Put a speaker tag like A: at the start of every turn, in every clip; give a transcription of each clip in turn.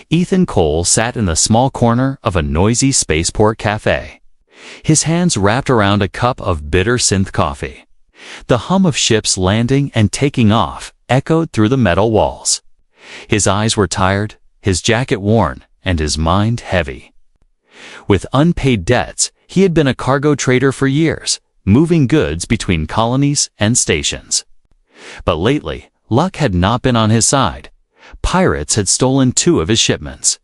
A: Ethan Cole sat in the small corner of a noisy spaceport cafe, his hands wrapped around a cup of bitter synth coffee. The hum of ships landing and taking off echoed through the metal walls. His eyes were tired, his jacket worn, and his mind heavy. With unpaid debts, he had been a cargo trader for years, moving goods between colonies and stations. But lately, luck had not been on his side. Pirates had stolen 2 of his shipments,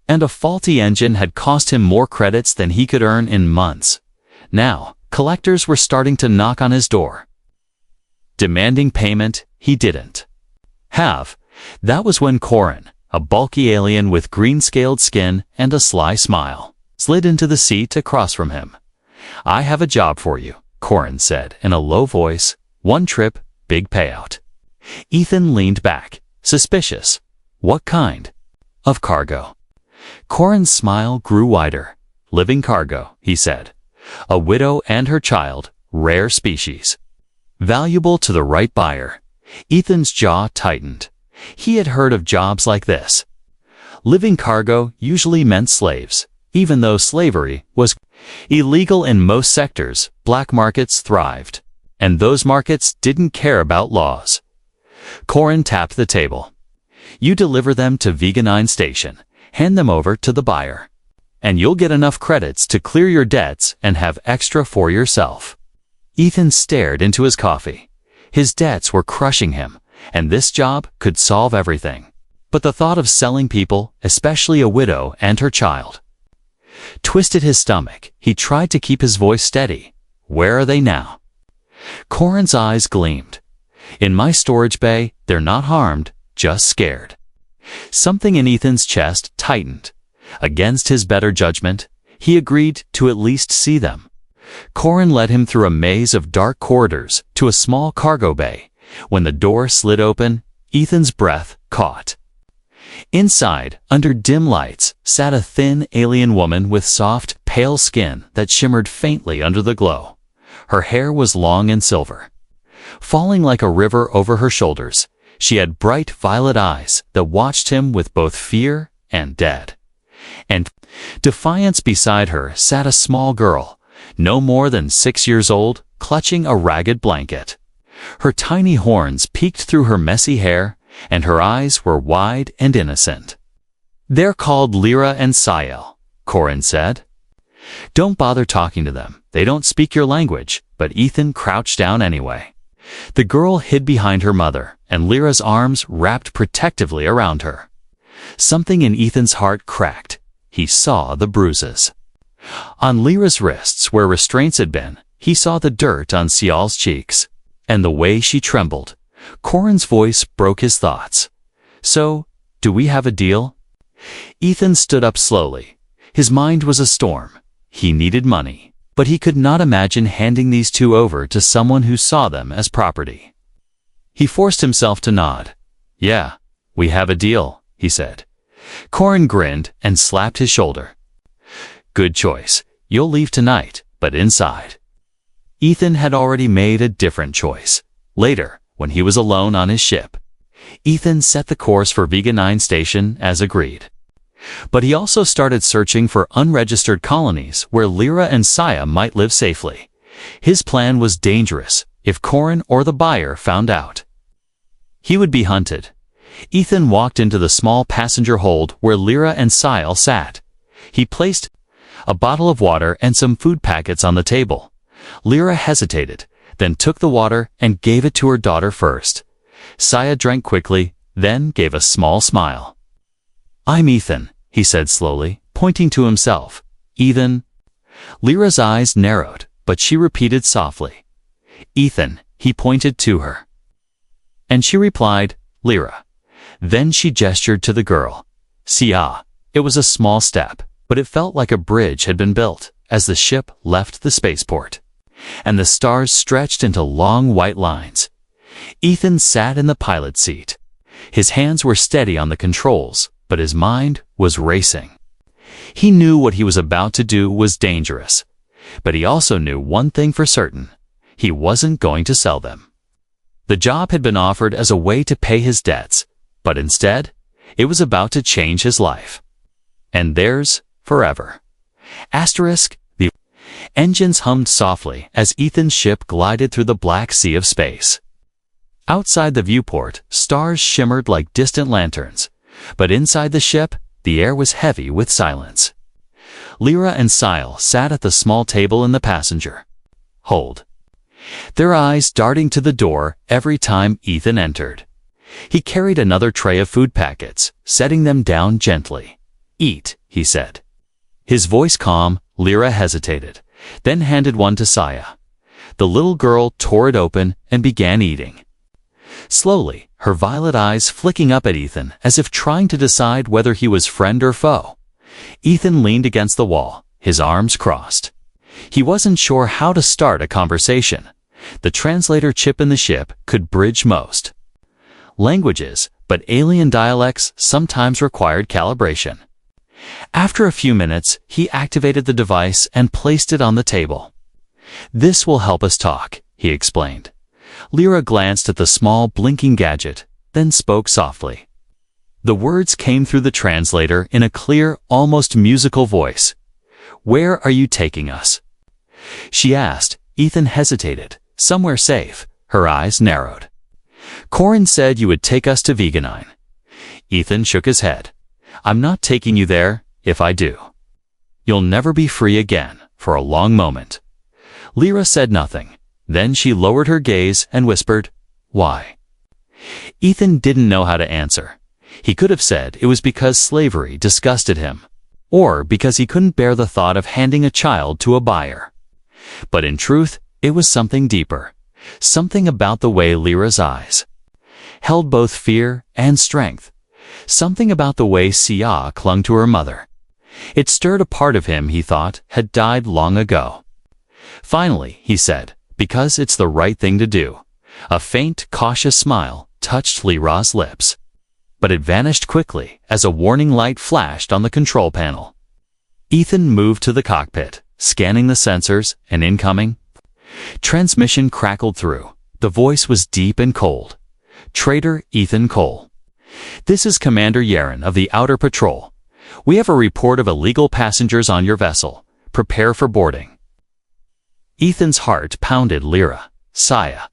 A: and a faulty engine had cost him more credits than he could earn in months. Now, collectors were starting to knock on his door, demanding payment he didn't have. That was when Corin, a bulky alien with green-scaled skin and a sly smile, slid into the seat across from him. "I have a job for you," Corin said in a low voice. "1 trip, big payout." Ethan leaned back, suspicious. "What kind of cargo?" Corin's smile grew wider. "Living cargo," he said. "A widow and her child, rare species. Valuable to the right buyer." Ethan's jaw tightened. He had heard of jobs like this. Living cargo usually meant slaves. Even though slavery was illegal in most sectors, black markets thrived, and those markets didn't care about laws. Corin tapped the table. "You deliver them to Veganine Station, hand them over to the buyer, and you'll get enough credits to clear your debts and have extra for yourself." Ethan stared into his coffee. His debts were crushing him, and this job could solve everything. But the thought of selling people, especially a widow and her child, twisted his stomach. He tried to keep his voice steady. "Where are they now?" Corin's eyes gleamed. "In my storage bay, they're not harmed, just scared." Something in Ethan's chest tightened. Against his better judgment, he agreed to at least see them. Corin led him through a maze of dark corridors to a small cargo bay. When the door slid open, Ethan's breath caught. Inside, under dim lights, sat a thin alien woman with soft, pale skin that shimmered faintly under the glow. Her hair was long and silver, falling like a river over her shoulders. She had bright violet eyes that watched him with both fear and dread. And defiance beside her sat a small girl, no more than 6 years old, clutching a ragged blanket. Her tiny horns peeked through her messy hair, and her eyes were wide and innocent. "They're called Lyra and Sael," Corin said. "Don't bother talking to them. They don't speak your language." But Ethan crouched down anyway. The girl hid behind her mother, and Lyra's arms wrapped protectively around her. Something in Ethan's heart cracked. He saw the bruises on Lyra's wrists where restraints had been. He saw the dirt on Sael's cheeks, and the way she trembled. Corin's voice broke his thoughts. "So, do we have a deal?" Ethan stood up slowly. His mind was a storm. He needed money, but he could not imagine handing these 2 over to someone who saw them as property. He forced himself to nod. "Yeah, we have a deal," he said. Corin grinned and slapped his shoulder. "Good choice. You'll leave tonight, but inside." Ethan had already made a different choice. Later, when he was alone on his ship, Ethan set the course for Veganine Station as agreed. But he also started searching for unregistered colonies where Lyra and Saya might live safely. His plan was dangerous. If Corin or the buyer found out, he would be hunted. Ethan walked into the small passenger hold where Lyra and Sael sat. He placed a bottle of water and some food packets on the table. Lyra hesitated, then took the water and gave it to her daughter first. Saya drank quickly, then gave a small smile. "I'm Ethan," he said slowly, pointing to himself. "Ethan?" Lyra's eyes narrowed, but she repeated softly, "Ethan." He pointed to her, and she replied, "Lyra." Then she gestured to the girl. "Sia." It was a small step, but it felt like a bridge had been built as the ship left the spaceport, and the stars stretched into long white lines. Ethan sat in the pilot seat. His hands were steady on the controls, but his mind was racing. He knew what he was about to do was dangerous, but he also knew one thing for certain. He wasn't going to sell them. The job had been offered as a way to pay his debts, but instead, It was about to change his life. And theirs forever. Asterisk, the engines hummed softly as Ethan's ship glided through the black sea of space. Outside the viewport, stars shimmered like distant lanterns, but inside the ship, the air was heavy with silence. Lyra and Sile sat at the small table in the passenger hold, their eyes darting to the door every time Ethan entered. He carried another tray of food packets, setting them down gently. "Eat," he said. His voice calm, Lyra hesitated, then handed one to Saya. The little girl tore it open and began eating. Slowly, her violet eyes flicking up at Ethan as if trying to decide whether he was friend or foe. Ethan leaned against the wall, his arms crossed. He wasn't sure how to start a conversation. The translator chip in the ship could bridge most languages, but alien dialects sometimes required calibration. After a few minutes, he activated the device and placed it on the table. "This will help us talk," he explained. Lyra glanced at the small, blinking gadget, then spoke softly. The words came through the translator in a clear, almost musical voice. "Where are you taking us?" she asked. Ethan hesitated. "Somewhere safe." Her eyes narrowed. "Corin said you would take us to Veganine." Ethan shook his head. "I'm not taking you there. If I do, you'll never be free again." For a long moment, Lyra said nothing. Then she lowered her gaze and whispered, "Why?" Ethan didn't know how to answer. He could have said it was because slavery disgusted him, or because he couldn't bear the thought of handing a child to a buyer. But in truth, it was something deeper, something about the way Lyra's eyes held both fear and strength, something about the way Sia clung to her mother. It stirred a part of him he thought had died long ago. Finally, he said, "Because it's the right thing to do." A faint, cautious smile touched Lyra's lips, but it vanished quickly as a warning light flashed on the control panel. Ethan moved to the cockpit, scanning the sensors, and incoming transmission crackled through. The voice was deep and cold. "Trader Ethan Cole. This is Commander Yaren of the Outer Patrol. We have a report of illegal passengers on your vessel. Prepare for boarding." Ethan's heart pounded. Lyra, Saya.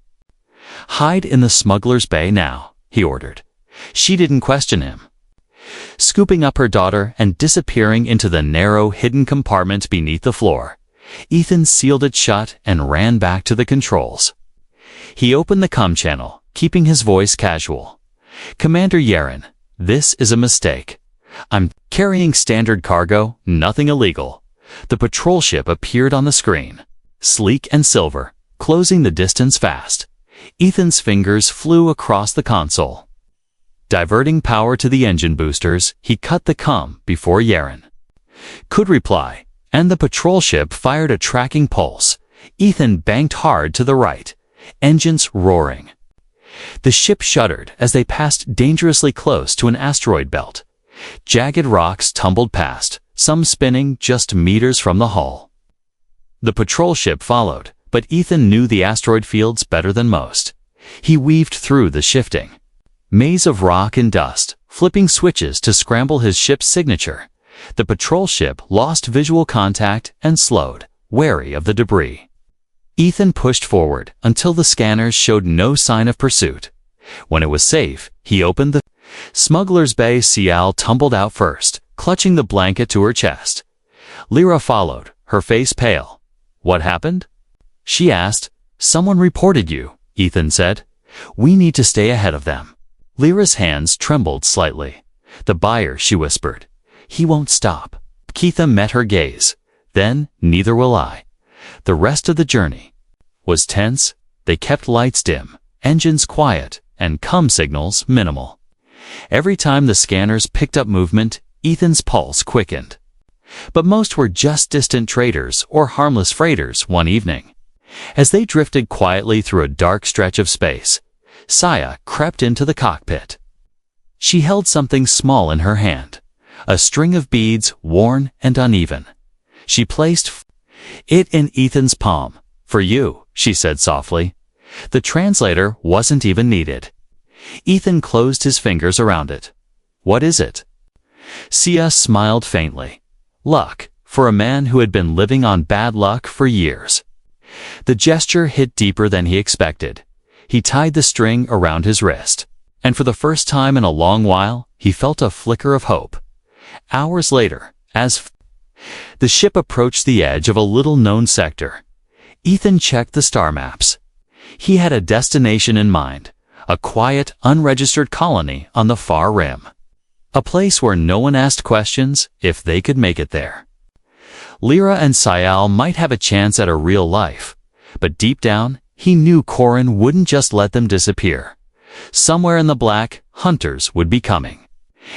A: "Hide in the smuggler's bay now," he ordered. She didn't question him. Scooping up her daughter and disappearing into the narrow, hidden compartment beneath the floor, Ethan sealed it shut and ran back to the controls. He opened the comm channel, keeping his voice casual. "Commander Yaren, this is a mistake. I'm carrying standard cargo, nothing illegal." The patrol ship appeared on the screen, sleek and silver, closing the distance fast. Ethan's fingers flew across the console. Diverting power to the engine boosters, he cut the comm before Yaren could reply, and the patrol ship fired a tracking pulse. Ethan banked hard to the right, engines roaring. The ship shuddered as they passed dangerously close to an asteroid belt. Jagged rocks tumbled past, some spinning just meters from the hull. The patrol ship followed, but Ethan knew the asteroid fields better than most. He weaved through the shifting maze of rock and dust, flipping switches to scramble his ship's signature. The patrol ship lost visual contact and slowed, wary of the debris. Ethan pushed forward until the scanners showed no sign of pursuit. When it was safe, he opened the smuggler's bay. Sial tumbled out first, clutching the blanket to her chest. Lyra followed, her face pale. "What happened?" she asked. "Someone reported you," Ethan said. "We need to stay ahead of them." Lyra's hands trembled slightly. "The buyer," she whispered. "He won't stop." Keitha met her gaze. "Then, neither will I." The rest of the journey was tense. They kept lights dim, engines quiet, and comm signals minimal. Every time the scanners picked up movement, Ethan's pulse quickened. But most were just distant traders or harmless freighters. One evening, as they drifted quietly through a dark stretch of space, Saya crept into the cockpit. She held something small in her hand, a string of beads, worn and uneven. She placed it in Ethan's palm. "For you," she said softly. The translator wasn't even needed. Ethan closed his fingers around it. What is it? Sia smiled faintly. Luck, for a man who had been living on bad luck for years. The gesture hit deeper than he expected. He tied the string around his wrist, and for the first time in a long while, he felt a flicker of hope. Hours later, as the ship approached the edge of a little-known sector, Ethan checked the star maps. He had a destination in mind, a quiet, unregistered colony on the far rim. A place where no one asked questions if they could make it there. Lyra and Sial might have a chance at a real life, but deep down, he knew Corin wouldn't just let them disappear. Somewhere in the black, hunters would be coming.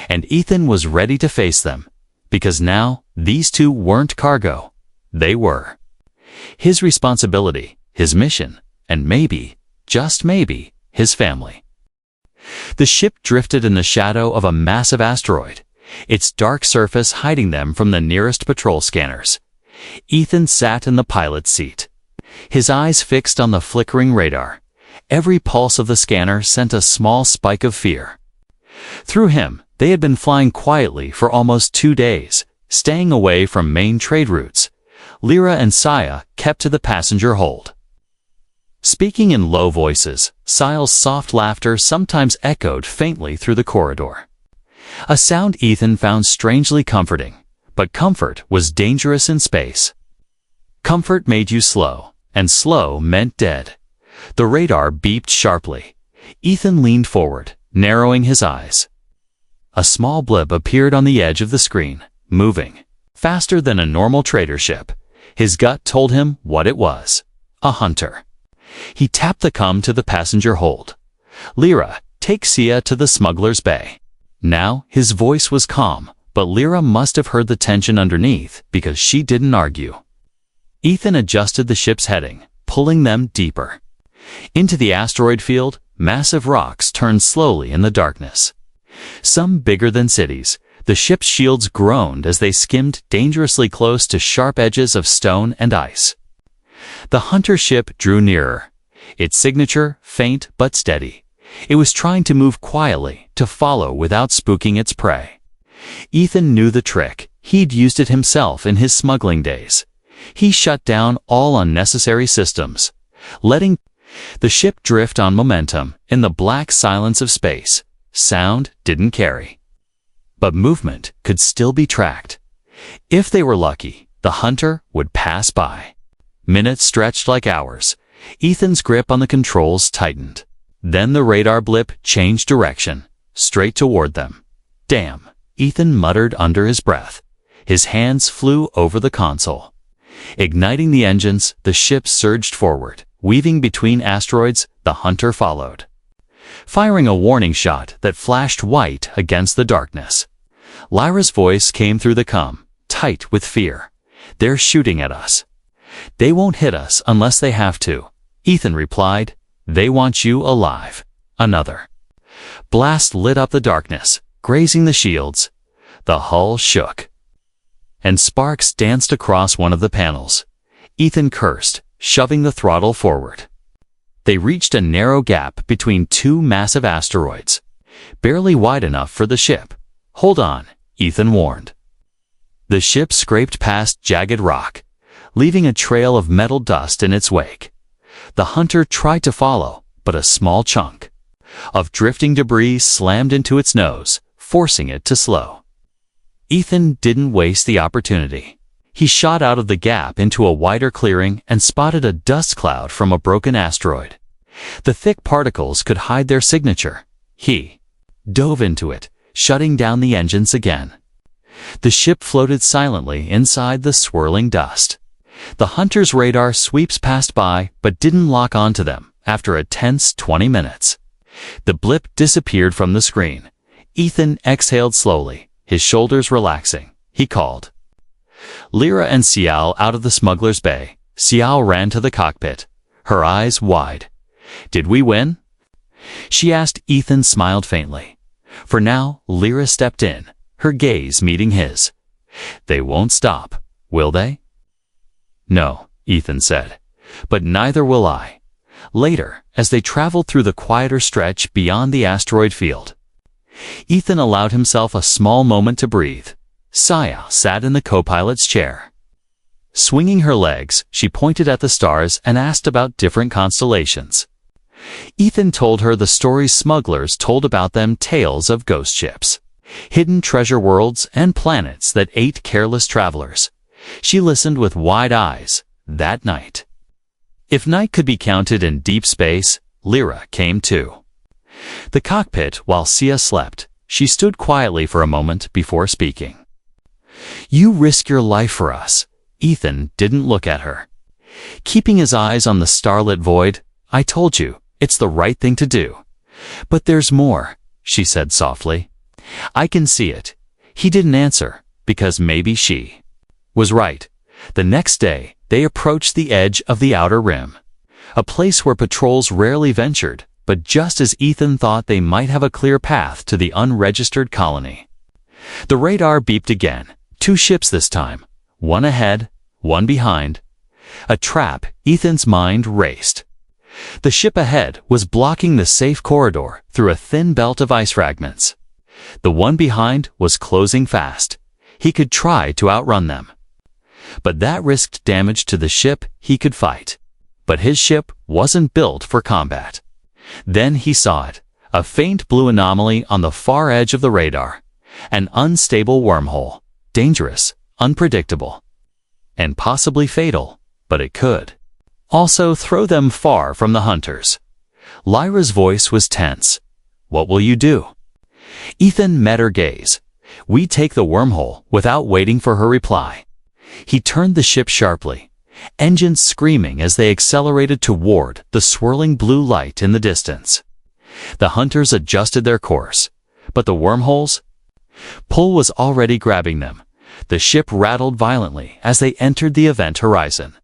A: And Ethan was ready to face them, because now these two weren't cargo. They were. His responsibility, his mission, and maybe, just maybe, his family. The ship drifted in the shadow of a massive asteroid, its dark surface hiding them from the nearest patrol scanners. Ethan sat in the pilot's seat, his eyes fixed on the flickering radar. Every pulse of the scanner sent a small spike of fear. Through him, they had been flying quietly for almost 2 days, staying away from main trade routes. Lyra and Sia kept to the passenger hold. Speaking in low voices, Sial's soft laughter sometimes echoed faintly through the corridor. A sound Ethan found strangely comforting, but comfort was dangerous in space. Comfort made you slow, and slow meant dead. The radar beeped sharply. Ethan leaned forward, narrowing his eyes. A small blip appeared on the edge of the screen, moving faster than a normal trader ship. His gut told him what it was: a hunter. He tapped the com to the passenger hold. Lyra, take Sia to the smuggler's bay. Now, his voice was calm, but Lyra must have heard the tension underneath because she didn't argue. Ethan adjusted the ship's heading, pulling them deeper. Into the asteroid field, massive rocks turned slowly in the darkness. Some bigger than cities, the ship's shields groaned as they skimmed dangerously close to sharp edges of stone and ice. The hunter ship drew nearer, its signature faint but steady. It was trying to move quietly, to follow without spooking its prey. Ethan knew the trick. He'd used it himself in his smuggling days. He shut down all unnecessary systems, letting the ship drift on momentum in the black silence of space. Sound didn't carry, but movement could still be tracked. If they were lucky, the hunter would pass by. Minutes stretched like hours. Ethan's grip on the controls tightened. Then the radar blip changed direction, straight toward them. Damn, Ethan muttered under his breath. His hands flew over the console. Igniting the engines, the ship surged forward. Weaving between asteroids, the hunter followed, firing a warning shot that flashed white against the darkness. Lyra's voice came through the com, tight with fear. They're shooting at us. They won't hit us unless they have to. Ethan replied, they want you alive. Another blast lit up the darkness, grazing the shields. The hull shook, and sparks danced across one of the panels. Ethan cursed, shoving the throttle forward. They reached a narrow gap between two massive asteroids, barely wide enough for the ship. Hold on, Ethan warned. The ship scraped past jagged rock, leaving a trail of metal dust in its wake. The hunter tried to follow, but a small chunk of drifting debris slammed into its nose, forcing it to slow. Ethan didn't waste the opportunity. He shot out of the gap into a wider clearing and spotted a dust cloud from a broken asteroid. The thick particles could hide their signature. He dove into it, shutting down the engines again. The ship floated silently inside the swirling dust. The hunter's radar sweeps passed by but didn't lock onto them after a tense 20 minutes. The blip disappeared from the screen. Ethan exhaled slowly, his shoulders relaxing. He called Lyra and Sial out of the smuggler's bay. Sial ran to the cockpit, her eyes wide. Did we win? She asked. Ethan smiled faintly. For now, Lyra stepped in, her gaze meeting his. They won't stop, will they? No, Ethan said, but neither will I. Later, as they traveled through the quieter stretch beyond the asteroid field, Ethan allowed himself a small moment to breathe. Saya sat in the co-pilot's chair. Swinging her legs, she pointed at the stars and asked about different constellations. Ethan told her the stories smugglers told about them, tales of ghost ships, hidden treasure worlds, and planets that ate careless travelers. She listened with wide eyes. That night, if night could be counted in deep space, Lyra came too. The cockpit, while Sia slept, she stood quietly for a moment before speaking. "You risk your life for us." Ethan didn't look at her. Keeping his eyes on the starlit void, "I told you, it's the right thing to do. But there's more," she said softly. "I can see it." He didn't answer, because maybe she was right. The next day, they approached the edge of the outer rim, a place where patrols rarely ventured, but just as Ethan thought they might have a clear path to the unregistered colony. The radar beeped again. 2 ships this time, one ahead, one behind. A trap. Ethan's mind raced. The ship ahead was blocking the safe corridor through a thin belt of ice fragments. The one behind was closing fast. He could try to outrun them, but that risked damage to the ship he could fight. But his ship wasn't built for combat. Then he saw it, a faint blue anomaly on the far edge of the radar, an unstable wormhole, dangerous, unpredictable, and possibly fatal, but it could also throw them far from the hunters. Lyra's voice was tense. "What will you do?" Ethan met her gaze. "We take the wormhole," without waiting for her reply. He turned the ship sharply, engines screaming as they accelerated toward the swirling blue light in the distance. The hunters adjusted their course, but the wormhole's pull was already grabbing them. The ship rattled violently as they entered the event horizon.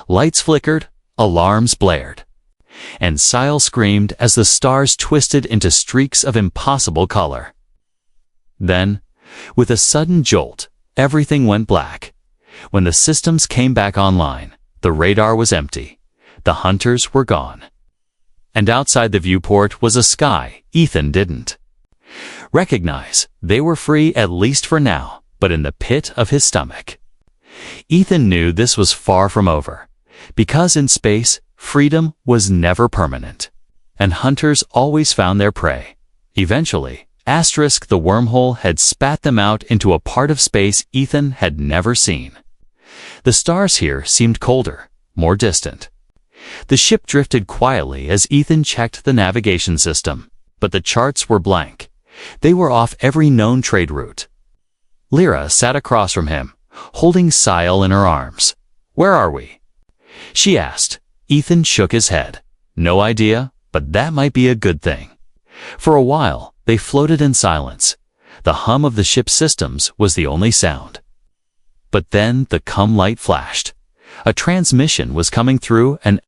A: Lights flickered, alarms blared, and Sile screamed as the stars twisted into streaks of impossible color. Then, with a sudden jolt, everything went black. When the systems came back online, the radar was empty. The hunters were gone. And outside the viewport was a sky Ethan didn't recognize. They were free, at least for now, but in the pit of his stomach. Ethan knew this was far from over, because in space, freedom was never permanent, and hunters always found their prey. Eventually, the wormhole had spat them out into a part of space Ethan had never seen. The stars here seemed colder, more distant. The ship drifted quietly as Ethan checked the navigation system, but the charts were blank. They were off every known trade route. Lyra sat across from him, holding Sile in her arms. "Where are we?" she asked. Ethan shook his head. "No idea, but that might be a good thing." For a while, they floated in silence. The hum of the ship's systems was the only sound. But then the light flashed. A transmission was coming through an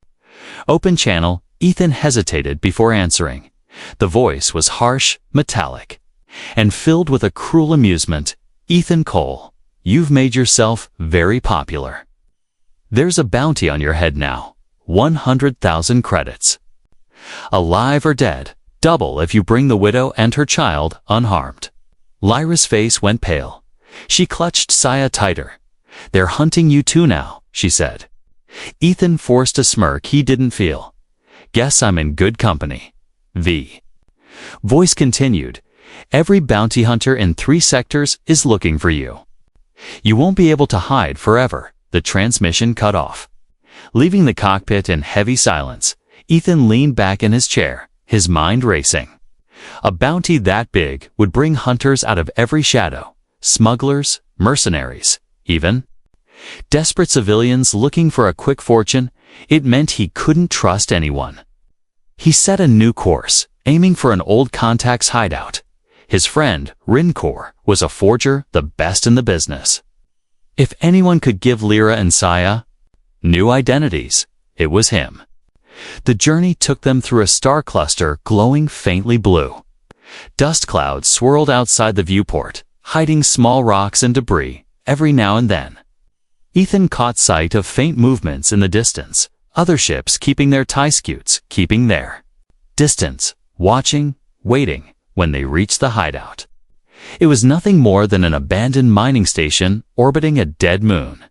A: open channel. Ethan hesitated before answering. The voice was harsh, metallic, and filled with a cruel amusement. "Ethan Cole, you've made yourself very popular. There's a bounty on your head now. 100,000 credits. Alive or dead, double if you bring the widow and her child unharmed." Lyra's face went pale. She clutched Saya tighter. "They're hunting you too now," she said. Ethan forced a smirk he didn't feel. "Guess I'm in good company." The voice continued. "Every bounty hunter in 3 sectors is looking for you. You won't be able to hide forever." The transmission cut off. Leaving the cockpit in heavy silence, Ethan leaned back in his chair, his mind racing. A bounty that big would bring hunters out of every shadow, smugglers, mercenaries, even desperate civilians looking for a quick fortune. It meant he couldn't trust anyone. He set a new course, aiming for an old contact's hideout. His friend, Rincor, was a forger, the best in the business. If anyone could give Lyra and Saya new identities, it was him. The journey took them through a star cluster glowing faintly blue. Dust clouds swirled outside the viewport, hiding small rocks and debris every now and then. Ethan caught sight of faint movements in the distance, other ships keeping their tie scutes, keeping their distance, watching, waiting, when they reached the hideout. It was nothing more than an abandoned mining station orbiting a dead moon.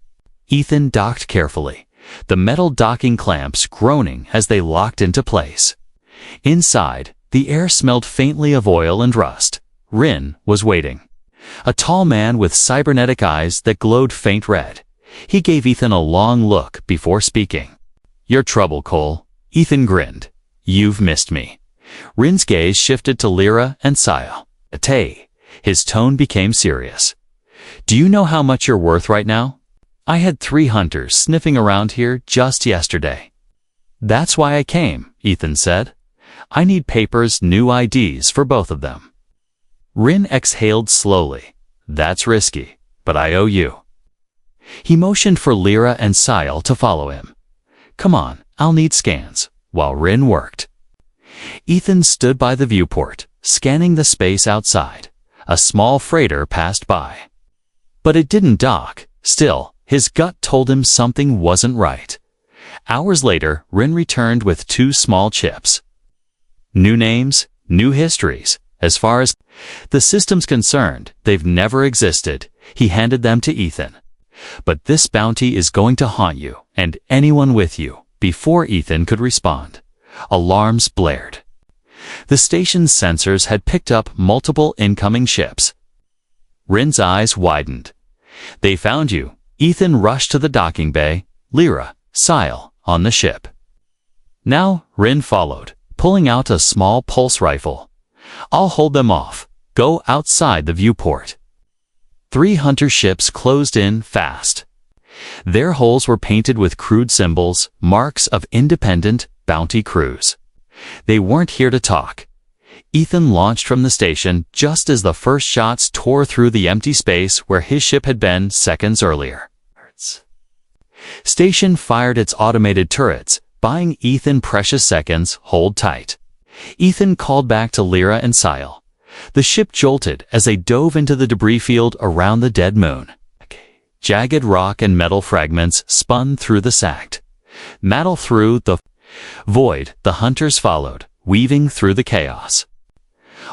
A: Ethan docked carefully, the metal docking clamps groaning as they locked into place. Inside, the air smelled faintly of oil and rust. Rin was waiting. A tall man with cybernetic eyes that glowed faint red. He gave Ethan a long look before speaking. "Your trouble, Cole." Ethan grinned. "You've missed me." Rin's gaze shifted to Lyra and Sile. "Tay." His tone became serious. "Do you know how much you're worth right now? I had 3 hunters sniffing around here just yesterday." "That's why I came," Ethan said. "I need papers, new IDs for both of them." Rin exhaled slowly. "That's risky, but I owe you." He motioned for Lyra and Sile to follow him. "Come on, I'll need scans," while Rin worked. Ethan stood by the viewport, scanning the space outside. A small freighter passed by. But it didn't dock. Still, his gut told him something wasn't right. Hours later, Rin returned with 2 small chips. New names, new histories. As far as the system's concerned, they've never existed. He handed them to Ethan. "But this bounty is going to haunt you, and anyone with you." Before Ethan could respond, alarms blared. The station's sensors had picked up multiple incoming ships. Rin's eyes widened. "They found you." Ethan rushed to the docking bay, Lyra, Sile, on the ship. Now, Rin followed, pulling out a small pulse rifle. "I'll hold them off. Go outside the viewport." 3 hunter ships closed in fast. Their hulls were painted with crude symbols, marks of independent bounty crews. They weren't here to talk. Ethan launched from the station just as the first shots tore through the empty space where his ship had been seconds earlier. Station fired its automated turrets, buying Ethan precious seconds. "Hold tight." Ethan called back to Lyra and Sile. The ship jolted as they dove into the debris field around the dead moon. Jagged rock and metal fragments spun through the sacked metal through the void. The hunters followed, weaving through the chaos.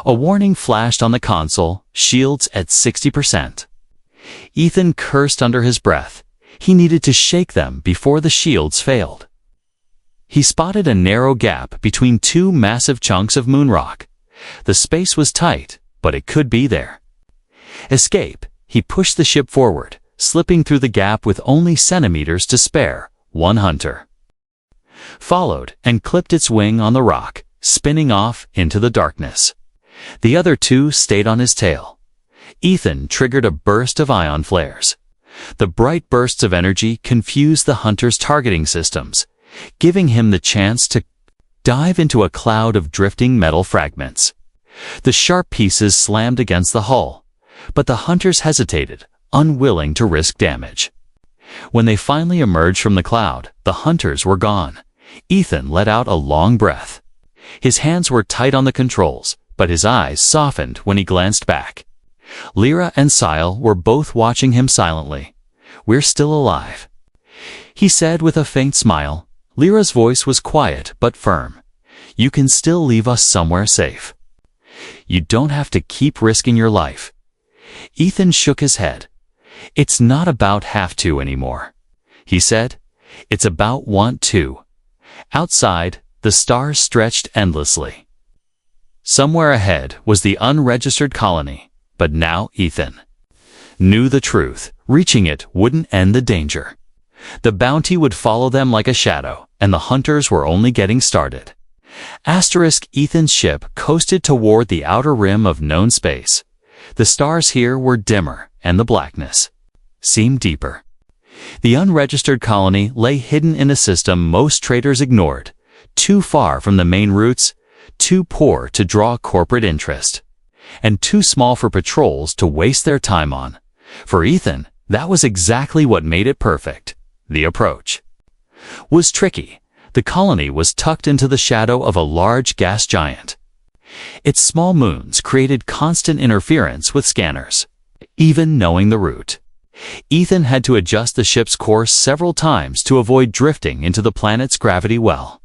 A: A warning flashed on the console, shields at 60%. Ethan cursed under his breath. He needed to shake them before the shields failed. He spotted a narrow gap between 2 massive chunks of moon rock. The space was tight, but it could be there. Escape. He pushed the ship forward, slipping through the gap with only centimeters to spare. 1 hunter followed and clipped its wing on the rock, spinning off into the darkness. The other 2 stayed on his tail. Ethan triggered a burst of ion flares. The bright bursts of energy confused the hunter's targeting systems, giving him the chance to dive into a cloud of drifting metal fragments. The sharp pieces slammed against the hull, but the hunters hesitated, unwilling to risk damage. When they finally emerged from the cloud, the hunters were gone. Ethan let out a long breath. His hands were tight on the controls, but his eyes softened when he glanced back. Lyra and Sile were both watching him silently. "We're still alive," he said with a faint smile. Lyra's voice was quiet but firm. "You can still leave us somewhere safe. You don't have to keep risking your life." Ethan shook his head. "It's not about have to anymore," he said. "It's about want to." Outside, the stars stretched endlessly. Somewhere ahead was the unregistered colony, but now Ethan knew the truth. Reaching it wouldn't end the danger. The bounty would follow them like a shadow, and the hunters were only getting started. Ethan's ship coasted toward the outer rim of known space. The stars here were dimmer, and the blackness seemed deeper. The unregistered colony lay hidden in a system most traders ignored, too far from the main routes, too poor to draw corporate interest, and too small for patrols to waste their time on. For Ethan, that was exactly what made it perfect. The approach was tricky. The colony was tucked into the shadow of a large gas giant. Its small moons created constant interference with scanners. Even knowing the route, Ethan had to adjust the ship's course several times to avoid drifting into the planet's gravity well.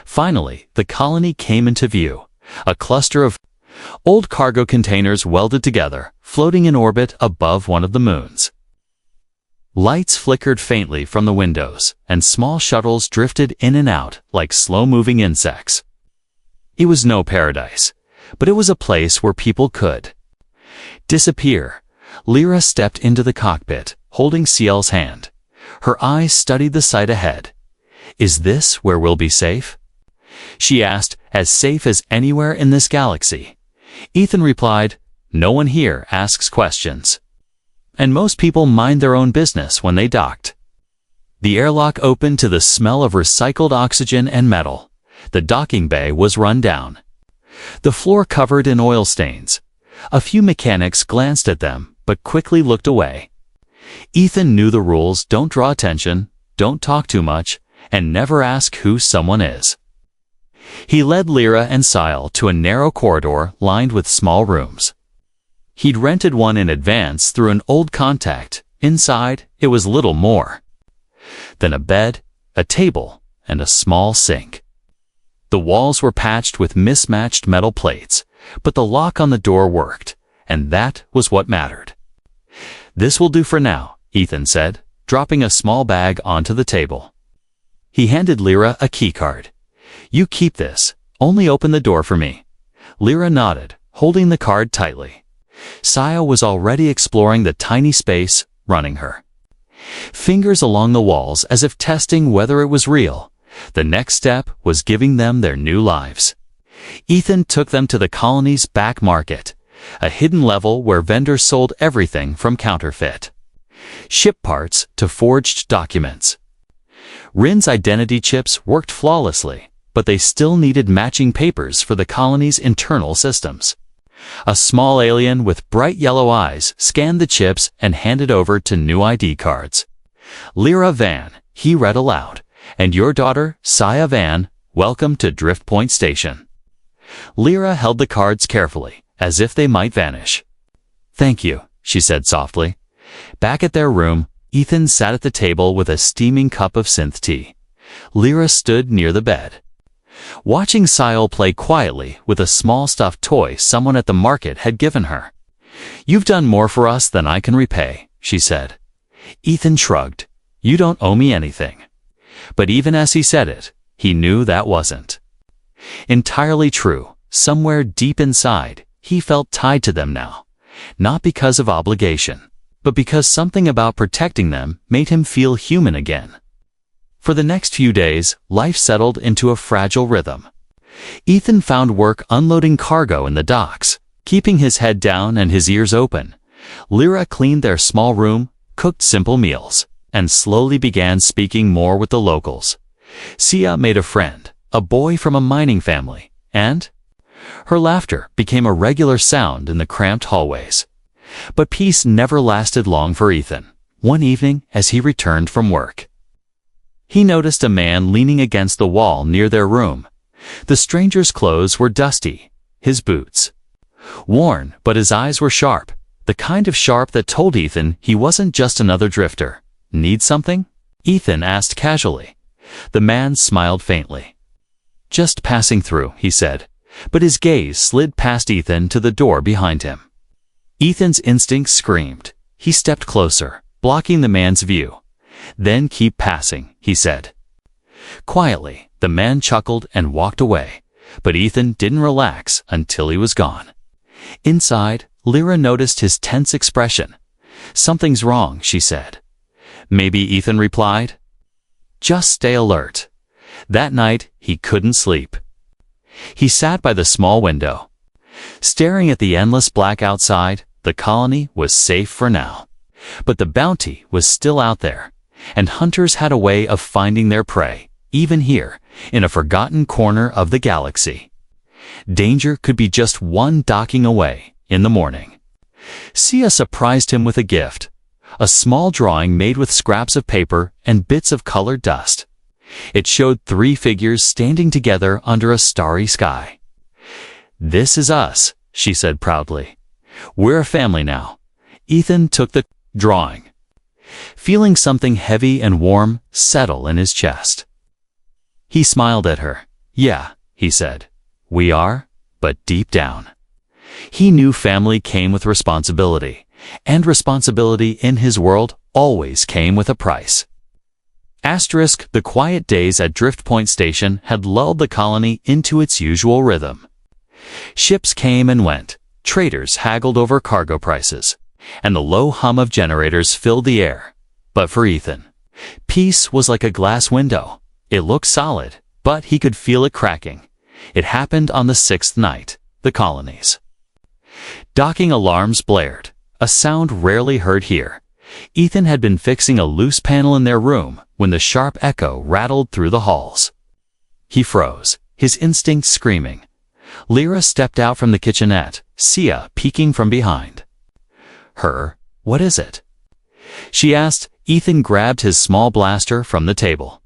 A: Finally, the colony came into view, a cluster of Old cargo containers welded together, floating in orbit above one of the moons. Lights flickered faintly from the windows, and small shuttles drifted in and out like slow-moving insects. It was no paradise, but it was a place where people could disappear. Lyra stepped into the cockpit, holding Ciel's hand. Her eyes studied the sight ahead. "Is this where we'll be safe?" she asked. "As safe as anywhere in this galaxy." Ethan replied, "No one here asks questions. And most people mind their own business when they docked." The airlock opened to the smell of recycled oxygen and metal. The docking bay was run down, the floor covered in oil stains. A few mechanics glanced at them, but quickly looked away. Ethan knew the rules: don't draw attention, don't talk too much, and never ask who someone is. He led Lyra and Ciel to a narrow corridor lined with small rooms. He'd rented one in advance through an old contact. Inside, it was little more than a bed, a table, and a small sink. The walls were patched with mismatched metal plates, but the lock on the door worked, and that was what mattered. "This will do for now," Ethan said, dropping a small bag onto the table. He handed Lyra a keycard. "You keep this, only open the door for me." Lyra nodded, holding the card tightly. Ciel was already exploring the tiny space, running her fingers along the walls as if testing whether it was real. The next step was giving them their new lives. Ethan took them to the colony's back market, a hidden level where vendors sold everything from counterfeit ship parts to forged documents. Rin's identity chips worked flawlessly, but they still needed matching papers for the colony's internal systems. A small alien with bright yellow eyes scanned the chips and handed over to new ID cards. "Lyra Van," he read aloud, "and your daughter, Saya Van, welcome to Drift Point Station." Lyra held the cards carefully, as if they might vanish. "Thank you," she said softly. Back at their room, Ethan sat at the table with a steaming cup of synth tea. Lyra stood near the bed, watching Ciel play quietly with a small stuffed toy someone at the market had given her. "You've done more for us than I can repay," she said. Ethan shrugged. "You don't owe me anything." But even as he said it, he knew that wasn't entirely true. Somewhere deep inside, he felt tied to them now, not because of obligation, but because something about protecting them made him feel human again. For the next few days, life settled into a fragile rhythm. Ethan found work unloading cargo in the docks, keeping his head down and his ears open. Lyra cleaned their small room, cooked simple meals, and slowly began speaking more with the locals. Sia made a friend, a boy from a mining family, and her laughter became a regular sound in the cramped hallways. But peace never lasted long for Ethan. One evening, as he returned from work, he noticed a man leaning against the wall near their room. The stranger's clothes were dusty, his boots worn, but his eyes were sharp, the kind of sharp that told Ethan he wasn't just another drifter. "Need something?" Ethan asked casually. The man smiled faintly. "Just passing through," he said, but his gaze slid past Ethan to the door behind him. Ethan's instincts screamed. He stepped closer, blocking the man's view. "Then keep passing," he said. Quietly, the man chuckled and walked away, but Ethan didn't relax until he was gone. Inside, Lyra noticed his tense expression. "Something's wrong," she said. "Maybe," Ethan replied. "Just stay alert." That night, he couldn't sleep. He sat by the small window, staring at the endless black outside. The colony was safe for now, but the bounty was still out there, and hunters had a way of finding their prey, even here, in a forgotten corner of the galaxy. Danger could be just one docking away. In the morning, Sia surprised him with a gift, a small drawing made with scraps of paper and bits of colored dust. It showed 3 figures standing together under a starry sky. "This is us," she said proudly. "We're a family now." Ethan took the drawing, feeling something heavy and warm settle in his chest. He smiled at her. "Yeah," he said. "We are, but deep down, He knew family came with responsibility, and responsibility in his world always came with a price. The quiet days at Drift Point Station had lulled the colony into its usual rhythm. Ships came and went, traders haggled over cargo prices, and the low hum of generators filled the air. But for Ethan, peace was like a glass window. It looked solid, but he could feel it cracking. It happened on the 6th night, the colony's. Docking alarms blared, a sound rarely heard here. Ethan had been fixing a loose panel in their room when the sharp echo rattled through the halls. He froze, his instincts screaming. Lyra stepped out from the kitchenette, Sia peeking from behind. What is it?" she asked. Ethan grabbed his small blaster from the table.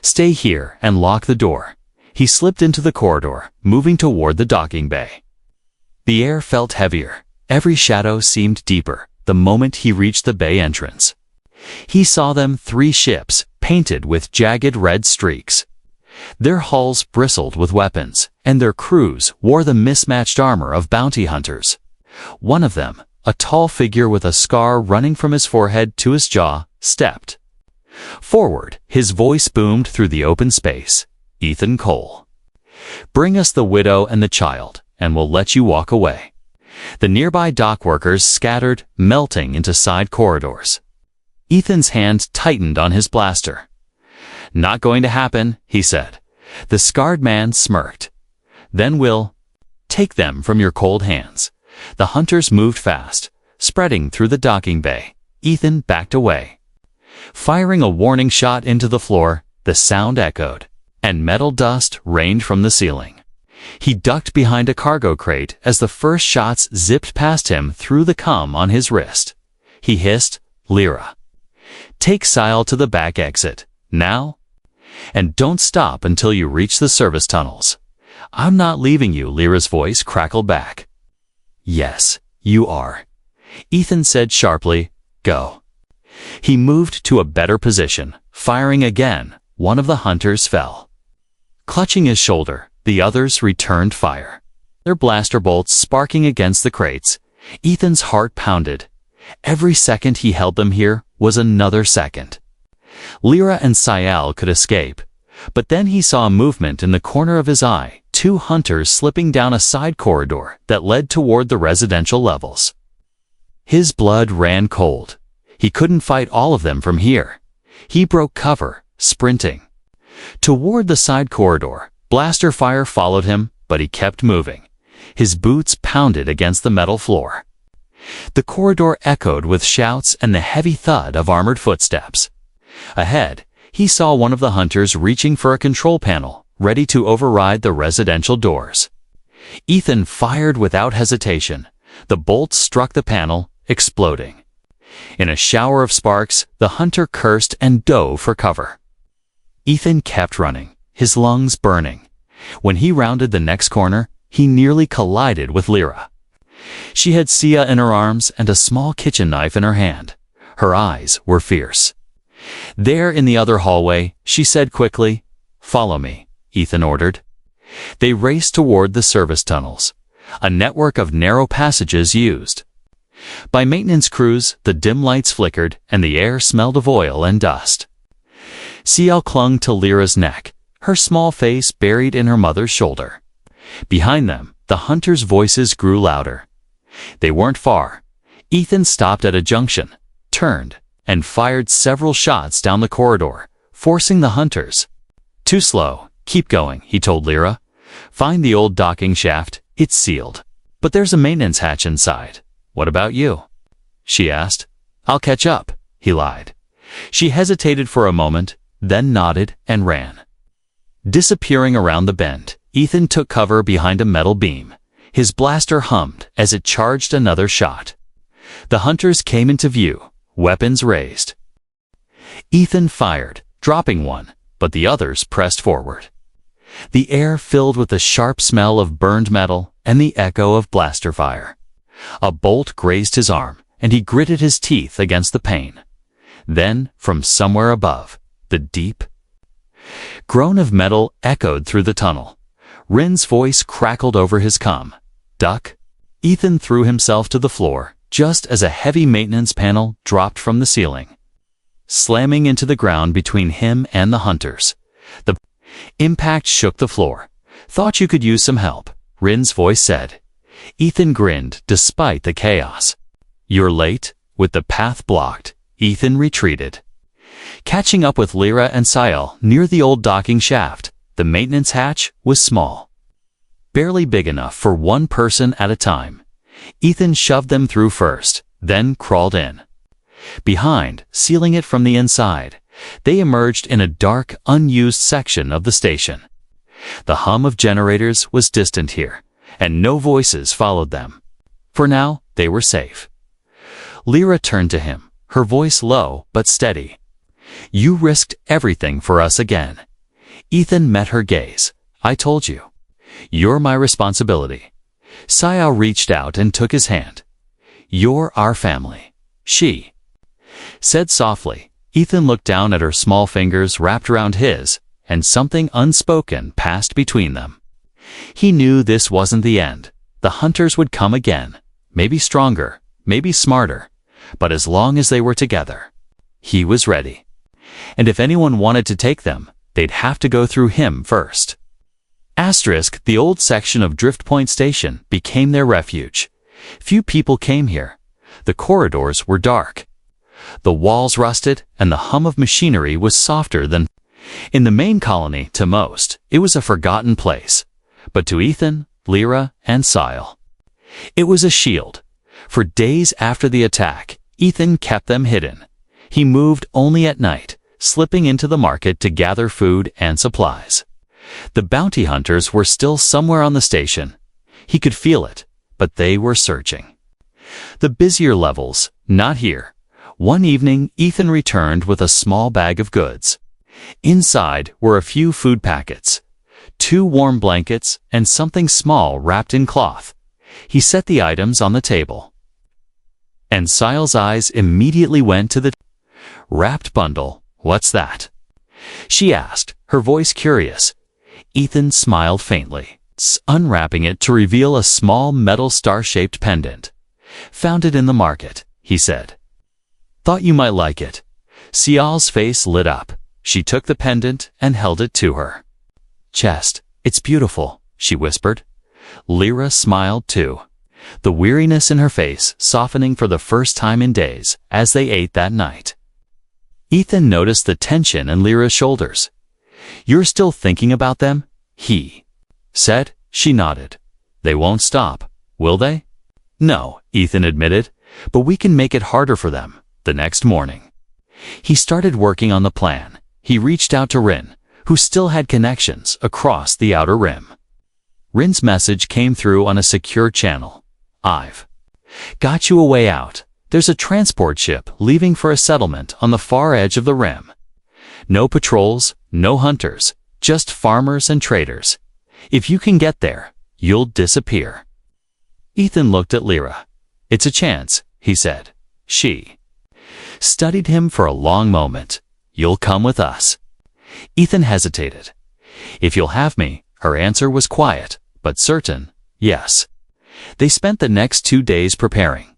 A: "Stay here and lock the door." He slipped into the corridor, moving toward the docking bay. The air felt heavier. Every shadow seemed deeper the moment he reached the bay entrance. He saw them 3 ships, painted with jagged red streaks. Their hulls bristled with weapons, and their crews wore the mismatched armor of bounty hunters. One of them, a tall figure with a scar running from his forehead to his jaw, stepped forward. His voice boomed through the open space. "Ethan Cole. Bring us the widow and the child, and we'll let you walk away." The nearby dock workers scattered, melting into side corridors. Ethan's hand tightened on his blaster. "Not going to happen," he said. The scarred man smirked. "Then we'll take them from your cold hands." The hunters moved fast, spreading through the docking bay. Ethan backed away. Firing a warning shot into the floor, the sound echoed, and metal dust rained from the ceiling. He ducked behind a cargo crate as the first shots zipped past him through the cum on his wrist. He hissed, "Lyra, take Sile to the back exit, now. And don't stop until you reach the service tunnels." "I'm not leaving you," Lyra's voice crackled back. "Yes, you are," Ethan said sharply. "Go." He moved to a better position, firing again. One of the hunters fell. Clutching his shoulder, the others returned fire, their blaster bolts sparking against the crates. Ethan's heart pounded. Every second he held them here was another second. Lyra and Sial could escape, but then he saw a movement in the corner of his eye, 2 hunters slipping down a side corridor that led toward the residential levels. His blood ran cold. He couldn't fight all of them from here. He broke cover, sprinting toward the side corridor. Blaster fire followed him, but he kept moving. His boots pounded against the metal floor. The corridor echoed with shouts and the heavy thud of armored footsteps. Ahead, he saw one of the hunters reaching for a control panel, ready to override the residential doors. Ethan fired without hesitation. The bolt struck the panel, exploding. In a shower of sparks, the hunter cursed and dove for cover. Ethan kept running, his lungs burning. When he rounded the next corner, he nearly collided with Lyra. She had Sia in her arms and a small kitchen knife in her hand. Her eyes were fierce. There in the other hallway, she said quickly, "Follow me," Ethan ordered. They raced toward the service tunnels, a network of narrow passages used by maintenance crews. The dim lights flickered, and the air smelled of oil and dust. Ciel clung to Lyra's neck, her small face buried in her mother's shoulder. Behind them, the hunters' voices grew louder. They weren't far. Ethan stopped at a junction, turned, and fired several shots down the corridor, forcing the hunters. "Too slow. Keep going," he told Lyra. "Find the old docking shaft. It's sealed. But there's a maintenance hatch inside." "What about you?" she asked. "I'll catch up," he lied. She hesitated for a moment, then nodded and ran. Disappearing around the bend, Ethan took cover behind a metal beam. His blaster hummed as it charged another shot. The hunters came into view, weapons raised. Ethan fired, dropping one, but the others pressed forward. The air filled with the sharp smell of burned metal and the echo of blaster fire. A bolt grazed his arm, and he gritted his teeth against the pain. Then, from somewhere above, the deep groan of metal echoed through the tunnel. Rin's voice crackled over his comm. "Duck." Ethan threw himself to the floor just as a heavy maintenance panel dropped from the ceiling, slamming into the ground between him and the hunters. The impact shook the floor. "Thought you could use some help," Rin's voice said. Ethan grinned despite the chaos. "You're late?" With the path blocked, Ethan retreated. Catching up with Lyra and Sael near the old docking shaft, the maintenance hatch was small, barely big enough for one person at a time. Ethan shoved them through first, then crawled in. Behind, sealing it from the inside, they emerged in a dark, unused section of the station. The hum of generators was distant here, and no voices followed them. For now, they were safe. Lyra turned to him, her voice low but steady. "You risked everything for us again." Ethan met her gaze. "I told you. You're my responsibility." Sael reached out and took his hand. "You're our family," she said softly. Ethan looked down at her small fingers wrapped around his, and something unspoken passed between them. He knew this wasn't the end. The hunters would come again, maybe stronger, maybe smarter, but as long as they were together, he was ready. And if anyone wanted to take them, they'd have to go through him first. Asterisk, the old section of Drift Point Station became their refuge. Few people came here. The corridors were dark. The walls rusted, and the hum of machinery was softer than in the main colony. To most, it was a forgotten place. But to Ethan, Lyra, and Sael, it was a shield. For days after the attack, Ethan kept them hidden. He moved only at night, slipping into the market to gather food and supplies. The bounty hunters were still somewhere on the station. He could feel it, but they were searching the busier levels, not here. One evening, Ethan returned with a small bag of goods. Inside were a few food packets, 2 warm blankets, and something small wrapped in cloth. He set the items on the table, and Sael's eyes immediately went to the wrapped bundle. "What's that?" she asked, her voice curious. Ethan smiled faintly, unwrapping it to reveal a small metal star-shaped pendant. "Found it in the market," he said. "Thought you might like it." Sael's face lit up. She took the pendant and held it to her chest. "It's beautiful," she whispered. Lyra smiled too, the weariness in her face softening for the first time in days as they ate that night. Ethan noticed the tension in Lyra's shoulders. "You're still thinking about them?" he said. She nodded. "They won't stop, will they?" "No," Ethan admitted, "but we can make it harder for them." The next morning, he started working on the plan. He reached out to Rin, who still had connections across the outer rim. Rin's message came through on a secure channel. "I've got you a way out. There's a transport ship leaving for a settlement on the far edge of the rim. No patrols, no hunters, just farmers and traders. If you can get there, you'll disappear." Ethan looked at Lyra. "It's a chance," he said. She studied him for a long moment. "You'll come with us." Ethan hesitated. "If you'll have me," her answer was quiet, but certain. "Yes." They spent the next 2 days preparing.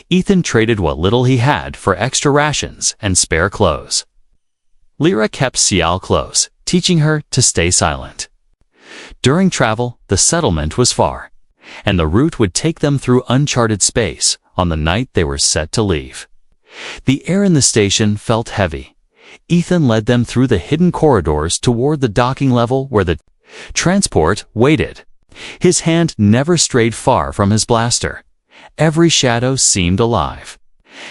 A: Ethan traded what little he had for extra rations and spare clothes. Lyra kept Sael close, teaching her to stay silent. During travel, the settlement was far, and the route would take them through uncharted space on the night they were set to leave. The air in the station felt heavy. Ethan led them through the hidden corridors toward the docking level where the transport waited. His hand never strayed far from his blaster. Every shadow seemed alive.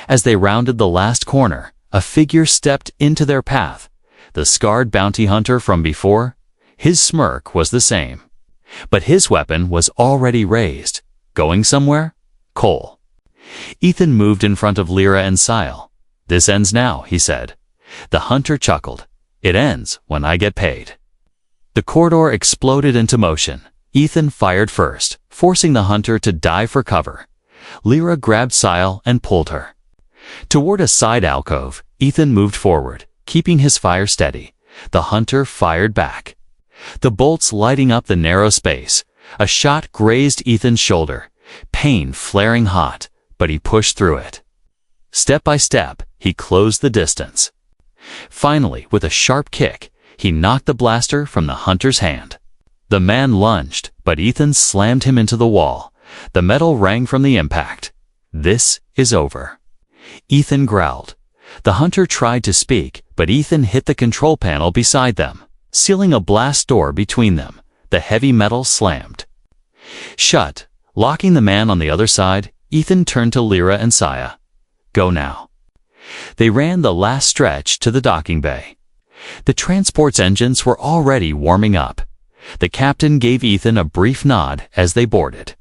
A: As they rounded the last corner, a figure stepped into their path. The scarred bounty hunter from before. His smirk was the same, but his weapon was already raised. "Going somewhere?" "Cole." Ethan moved in front of Lyra and Sael. "This ends now," he said. The hunter chuckled. "It ends when I get paid." The corridor exploded into motion. Ethan fired first, forcing the hunter to dive for cover. Lyra grabbed Sael and pulled her toward a side alcove. Ethan moved forward, keeping his fire steady. The hunter fired back, the bolts lighting up the narrow space. A shot grazed Ethan's shoulder. pain flaring hot, but he pushed through it. Step by step, he closed the distance. Finally, with a sharp kick, he knocked the blaster from the hunter's hand. The man lunged, but Ethan slammed him into the wall. The metal rang from the impact. "This is over," Ethan growled. The hunter tried to speak, but Ethan hit the control panel beside them, sealing a blast door between them. The heavy metal slammed shut. Locking the man on the other side, Ethan turned to Lyra and Saya. "Go now." They ran the last stretch to the docking bay. The transport's engines were already warming up. The captain gave Ethan a brief nod as they boarded.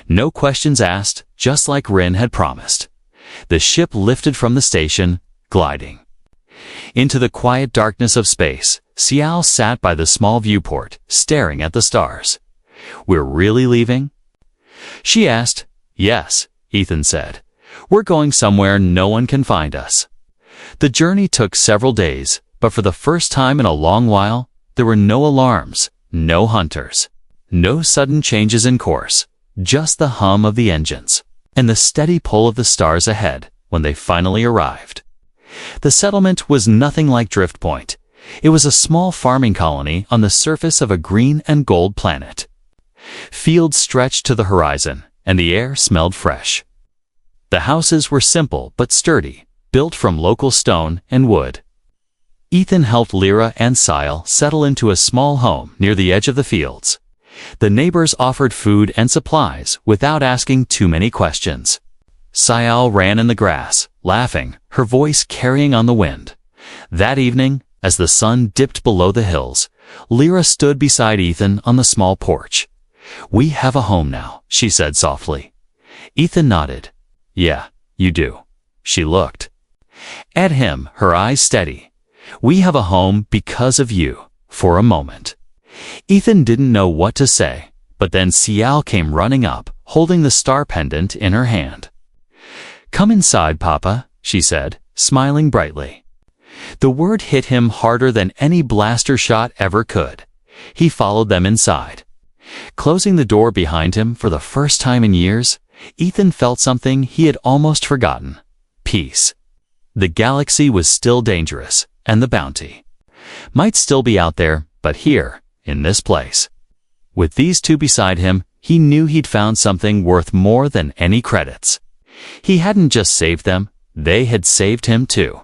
A: No questions asked, just like Rin had promised. The ship lifted from the station, gliding into the quiet darkness of space. Sial sat by the small viewport, staring at the stars. "We're really leaving?" she asked. "Yes," Ethan said. "We're going somewhere no one can find us." The journey took several days, but for the first time in a long while, there were no alarms, no hunters, no sudden changes in course, just the hum of the engines and the steady pull of the stars ahead when they finally arrived. The settlement was nothing like Drift Point. It was a small farming colony on the surface of a green and gold planet. Fields stretched to the horizon, and the air smelled fresh. The houses were simple but sturdy, built from local stone and wood. Ethan helped Lyra and Sial settle into a small home near the edge of the fields. The neighbors offered food and supplies without asking too many questions. Sial ran in the grass, laughing, her voice carrying on the wind. That evening, as the sun dipped below the hills, Lyra stood beside Ethan on the small porch. "We have a home now," she said softly. Ethan nodded. "Yeah, you do." She looked at him, her eyes steady. "We have a home because of you," for a moment. Ethan didn't know what to say, but then Sial came running up, holding the star pendant in her hand. "Come inside, Papa," she said, smiling brightly. The word hit him harder than any blaster shot ever could. He followed them inside. Closing the door behind him for the first time in years, Ethan felt something he had almost forgotten: peace. The galaxy was still dangerous, and the bounty might still be out there, but here, in this place, with these two beside him, he knew he'd found something worth more than any credits. He hadn't just saved them, they had saved him too.